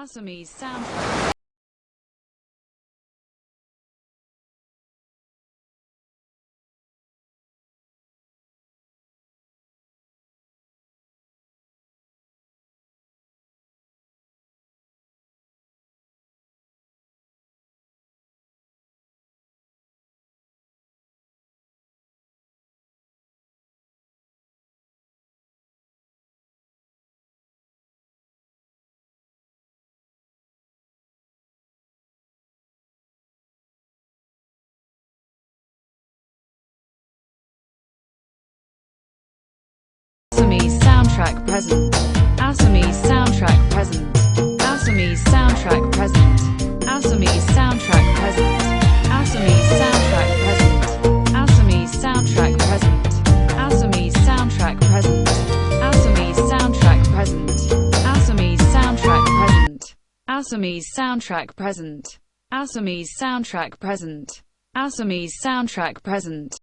Assamese soundtrack. Assamese soundtrack present. Assamese soundtrack present. Assamese soundtrack present. Assamese soundtrack present. Assamese soundtrack present. Assamese soundtrack present. Assamese soundtrack present. Assamese soundtrack present. Assamese soundtrack present. Assamese soundtrack present. Assamese soundtrack present. Assamese soundtrack present.